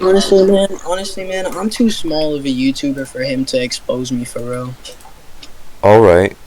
Honestly, man, I'm too small of a YouTuber for him to expose me for real. Alright.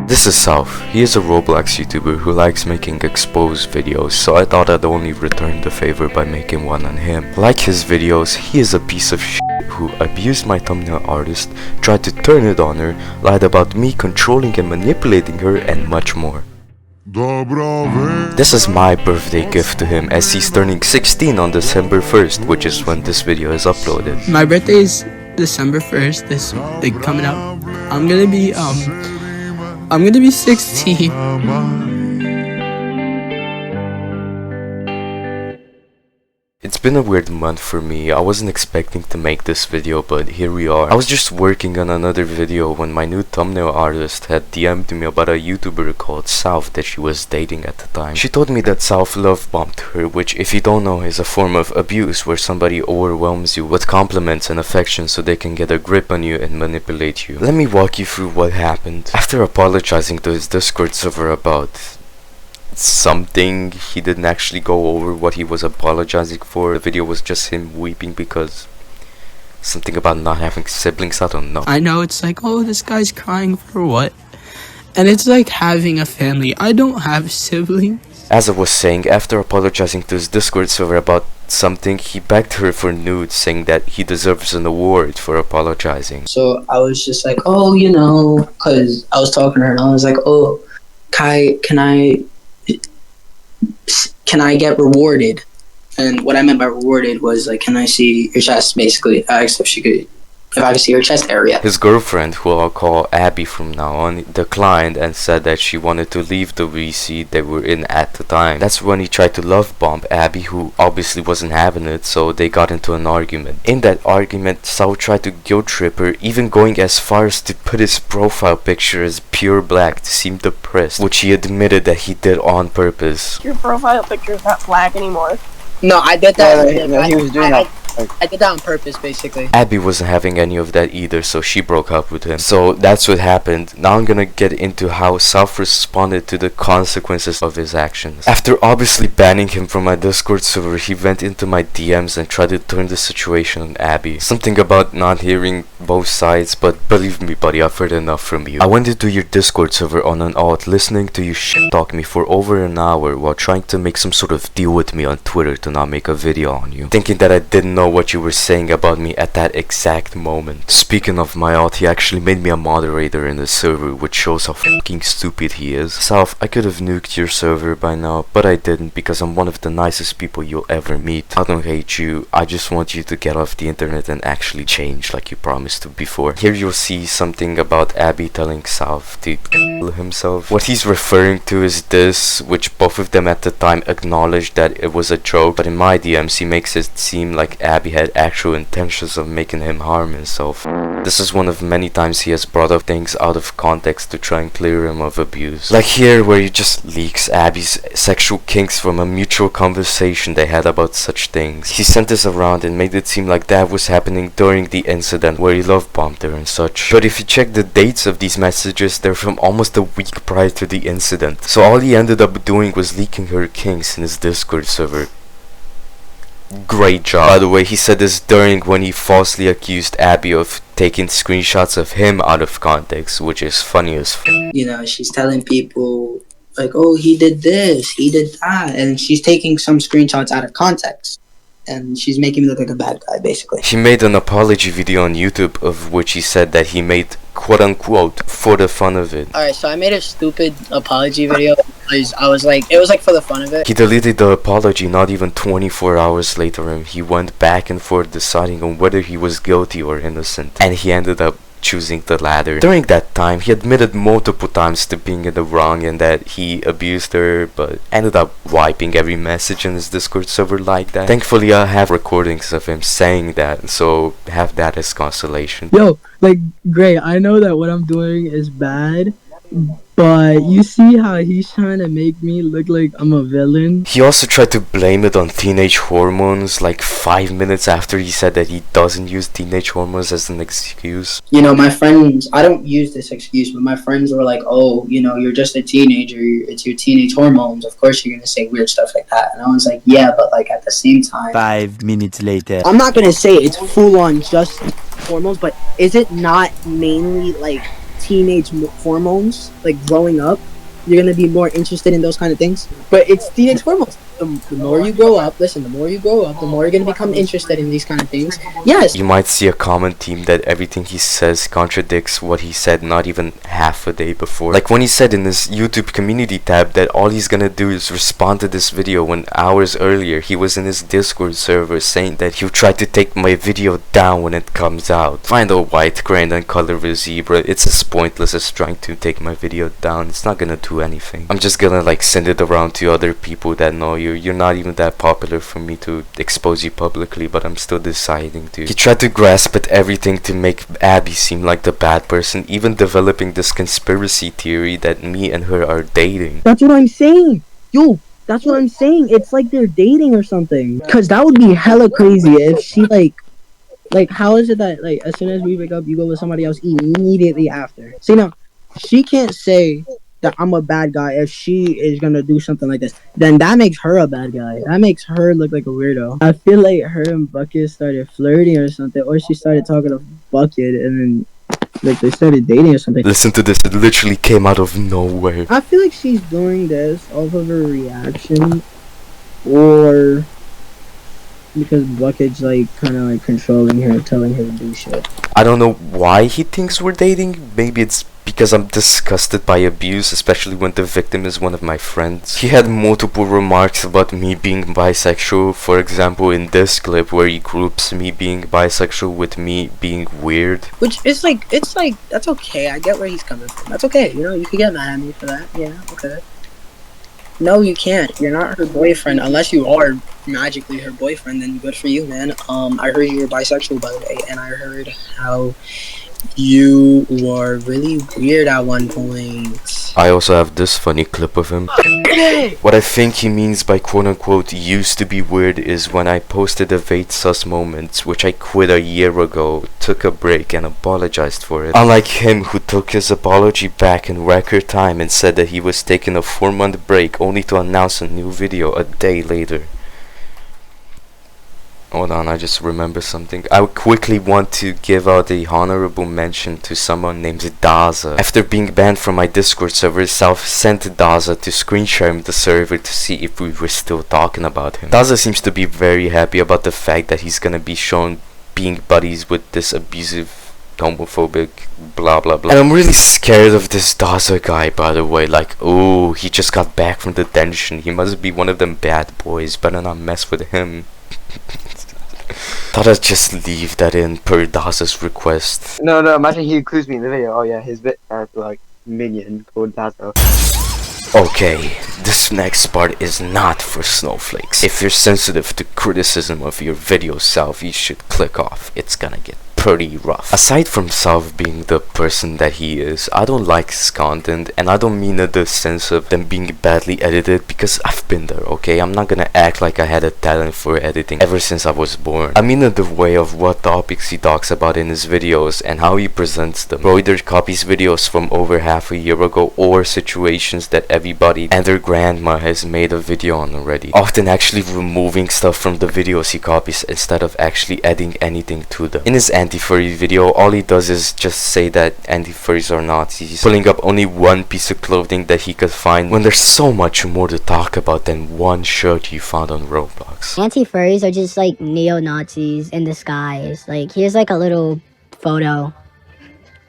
This is South. He is a Roblox YouTuber who likes making exposed videos, so I thought I'd only return the favor by making one on him. Like his videos, he is a piece of shit who abused my thumbnail artist, tried to turn it on her, lied about me controlling and manipulating her, and much more. This is my birthday gift to him as he's turning 16 on December 1st, which is when this video is uploaded. My birthday is December 1st, this like coming up. I'm gonna be 16. It's been a weird month for me. I wasn't expecting to make this video, but here we are. I was just working on another video when my new thumbnail artist had DM'd me about a YouTuber called South that she was dating at the time. She told me that South love bombed her, which if you don't know is a form of abuse where somebody overwhelms you with compliments and affection so they can get a grip on you and manipulate you. Let me walk you through what happened. After apologizing to his Discord server about something, he didn't actually go over what he was apologizing for. The video was just him weeping because something about not having siblings, I don't know. I know it's like, oh, this guy's crying for what? And it's like having a family. I don't have siblings. As I was saying, after apologizing to his Discord server about something, he begged her for nudes, saying that he deserves an award for apologizing. So I was just like, oh, cause I was talking to her and I was like, oh, Kai, can I get rewarded? And what I meant by rewarded was like, can I see your chest? Basically, I asked if I could see her chest area. His girlfriend, who I'll call Abby from now on, declined and said that she wanted to leave the VC they were in at the time. That's when he tried to love bomb Abby, who obviously wasn't having it, so they got into an argument. In that argument, Saul tried to guilt trip her, even going as far as to put his profile picture as pure black to seem depressed, which he admitted that he did on purpose. Your profile picture is not black anymore. No, I did that. He was doing that. I did that on purpose, basically. Abby wasn't having any of that either, so she broke up with him. So that's what happened. Now I'm gonna get into how South responded to the consequences of his actions. After obviously banning him from my Discord server, he went into my DMs and tried to turn the situation on Abby. Something about not hearing both sides, but believe me buddy, I've heard enough from you. I went into your Discord server on an alt, listening to you shit talk me for over an hour while trying to make some sort of deal with me on Twitter to not make a video on you, thinking that I didn't know what you were saying about me at that exact moment. Speaking of my alt, he actually made me a moderator in the server, which shows how fucking stupid he is. South, I could have nuked your server by now, but I didn't because I'm one of the nicest people you'll ever meet. I don't hate you, I just want you to get off the internet and actually change like you promised to before. Here you'll see something about Abby telling South to kill himself. What he's referring to is this, which both of them at the time acknowledged that it was a joke, but in my DMs he makes it seem like Abby had actual intentions of making him harm himself. This is one of many times he has brought up things out of context to try and clear him of abuse. Like here, where he just leaks Abby's sexual kinks from a mutual conversation they had about such things. He sent this around and made it seem like that was happening during the incident where he love bombed her and such. But if you check the dates of these messages, they're from almost a week prior to the incident. So all he ended up doing was leaking her kinks in his Discord server. Great job. By the way, he said this during when he falsely accused Abby of taking screenshots of him out of context, which is funny as f. She's telling people like, oh, he did this, he did that, and she's taking some screenshots out of context. And she's making me look like a bad guy, basically. He made an apology video on YouTube of which he said that he made quote-unquote for the fun of it. Alright, so I made a stupid apology video because it was like for the fun of it. He deleted the apology not even 24 hours later, and he went back and forth deciding on whether he was guilty or innocent. And he ended up choosing the latter. During that time, he admitted multiple times to being in the wrong and that he abused her, but ended up wiping every message in his Discord server like that. Thankfully, I have recordings of him saying that, so have that as consolation. Yo, like, great, I know that what I'm doing is bad, But you see how he's trying to make me look like I'm a villain? He also tried to blame it on teenage hormones like 5 minutes after he said that he doesn't use teenage hormones as an excuse. You know, my friends, I don't use this excuse, but my friends were like, oh, you know, you're just a teenager, it's your teenage hormones, of course you're gonna say weird stuff like that. And I was like, yeah, but like at the same time, 5 minutes later. I'm not gonna say it's full on just hormones, but is it not mainly like teenage hormones? Like growing up, you're gonna be more interested in those kind of things. But it's teenage hormones. The more you grow up, listen, the more you grow up, the more you're gonna become interested in these kind of things. Yes. You might see a common theme that everything he says contradicts what he said not even half a day before. Like when he said in his YouTube community tab that all he's gonna do is respond to this video when hours earlier he was in his Discord server saying that he'll try to take my video down when it comes out. Find a white grain and color a zebra. It's as pointless as trying to take my video down. It's not gonna do anything. I'm just gonna like send it around to other people that know you. You're not even that popular for me to expose you publicly, but I'm still deciding to. He tried to grasp at everything to make Abby seem like the bad person, even developing this conspiracy theory that me and her are dating. That's what I'm saying. Yo, that's what I'm saying. It's like they're dating or something. Cause that would be hella crazy if she like how is it that like as soon as we wake up you go with somebody else immediately after? See now, she can't say that I'm a bad guy if she is gonna do something like this. Then that makes her a bad guy. That makes her look like a weirdo. I feel like her and Bucket started flirting or something, or she started talking to Bucket and then like they started dating or something. Listen to this, it literally came out of nowhere. I feel like she's doing this off of her reaction, or because Bucket's like kind of like controlling her, telling her to do shit. I don't know why he thinks we're dating. Maybe it's because I'm disgusted by abuse, especially when the victim is one of my friends. He had multiple remarks about me being bisexual, for example in this clip where he groups me being bisexual with me being weird. which is like, it's like, that's okay. I get where he's coming from. That's okay. You know, you could get mad at me for that. Yeah, okay. No, you can't. You're not her boyfriend. Unless you are magically her boyfriend, then good for you, man. I heard you were bisexual, by the way, and I heard how you were really weird at one point. I also have this funny clip of him. What I think he means by quote-unquote used to be weird is when I posted a Vate Sus Moments, which I quit a year ago, took a break and apologized for it. Unlike him, who took his apology back in record time and said that he was taking a 4-month break only to announce a new video a day later. Hold on, I just remember something. I would quickly want to give out a honorable mention to someone named Daza. After being banned from my Discord server, Self sent Daza to screen share the server to see if we were still talking about him. Daza seems to be very happy about the fact that he's gonna be shown being buddies with this abusive, homophobic, blah blah blah. And I'm really scared of this Daza guy, by the way. Like, oh, he just got back from detention. He must be one of them bad boys. Better not mess with him. Thought I'd just leave that in per Daza's request. No, imagine he includes me in the video. Oh yeah, his bit like minion called Dazo. Okay, this next part is not for snowflakes. If you're sensitive to criticism of your video self, you should click off. It's gonna get pretty rough. Aside from Self being the person that he is, I don't like his content, and I don't mean in the sense of them being badly edited, because I've been there, okay? I'm not gonna act like I had a talent for editing ever since I was born. I mean in the way of what topics he talks about in his videos and how he presents them. Bro either copies videos from over half a year ago or situations that everybody and their grandma has made a video on already, often actually removing stuff from the videos he copies instead of actually adding anything to them. In his anti-furry video, all he does is just say that anti-furries are Nazis, pulling up only one piece of clothing that he could find when there's so much more to talk about than one shirt you found on Roblox. Anti-furries are just like neo-Nazis in disguise. Like, here's like a little photo.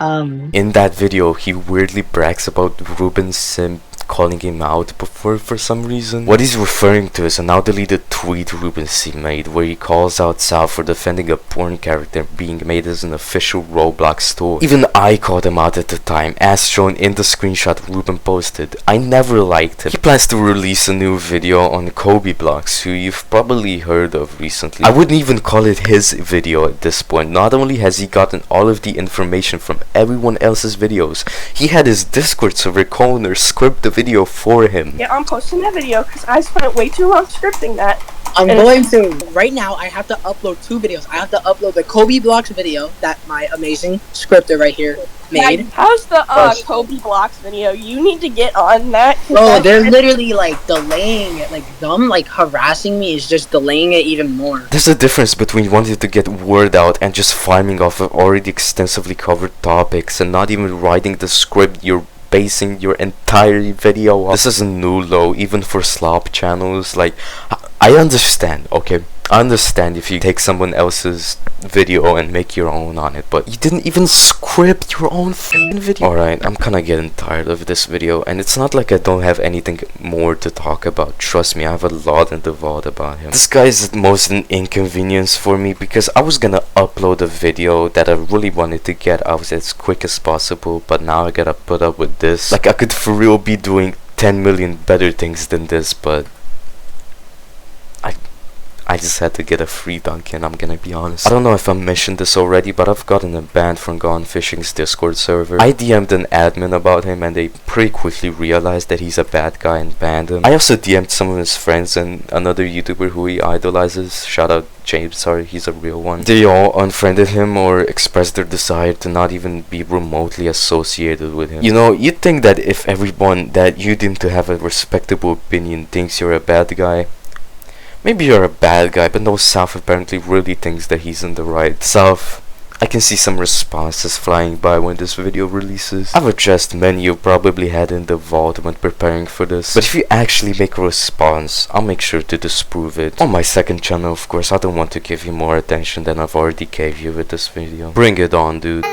In that video, he weirdly brags about Ruben Sim calling him out before for some reason. What he's referring to is a now deleted tweet Ruben C made where he calls out Sal for defending a porn character being made as an official Roblox store. Even I called him out at the time, as shown in the screenshot Ruben posted. I never liked him. He plans to release a new video on Kobe Blocks, who you've probably heard of recently. I wouldn't even call it his video at this point. Not only has he gotten all of the information from everyone else's videos, he had his Discord server Conor script the video for him. Yeah, I'm posting that video because I spent way too long scripting that. I'm going to, right now, I have to upload 2 videos. I have to upload the Kobe Blocks video that my amazing scripter right here made. How's the Kobe Blocks video? You need to get on that. Oh, they're literally like delaying it. Like them like harassing me is just delaying it even more. There's a difference between wanting to get word out and just farming off of already extensively covered topics and not even writing the script you're basing your entire video on. This is a new low even for slop channels. Like, I understand, okay? I understand if you take someone else's video and make your own on it, but you didn't even script your own f***ing video. Alright, I'm kinda getting tired of this video, and it's not like I don't have anything more to talk about. Trust me, I have a lot in the vault about him. This guy is at most an inconvenience for me because I was gonna upload a video that I really wanted to get out as quick as possible, but now I gotta put up with this. Like, I could for real be doing 10 million better things than this, but I just had to get a free dunk in, I'm gonna be honest. I don't know if I mentioned this already, but I've gotten a ban from Gone Fishing's Discord server. I DM'd an admin about him and they pretty quickly realized that he's a bad guy and banned him. I also DM'd some of his friends and another YouTuber who he idolizes. Shout out James, sorry, he's a real one. They all unfriended him or expressed their desire to not even be remotely associated with him. You know, you'd think that if everyone that you deem to have a respectable opinion thinks you're a bad guy, maybe you're a bad guy, but no, South apparently really thinks that he's in the right. South, I can see some responses flying by when this video releases. I've addressed many you probably had in the vault when preparing for this, but if you actually make a response, I'll make sure to disprove it. On my second channel, of course, I don't want to give you more attention than I've already gave you with this video. Bring it on, dude.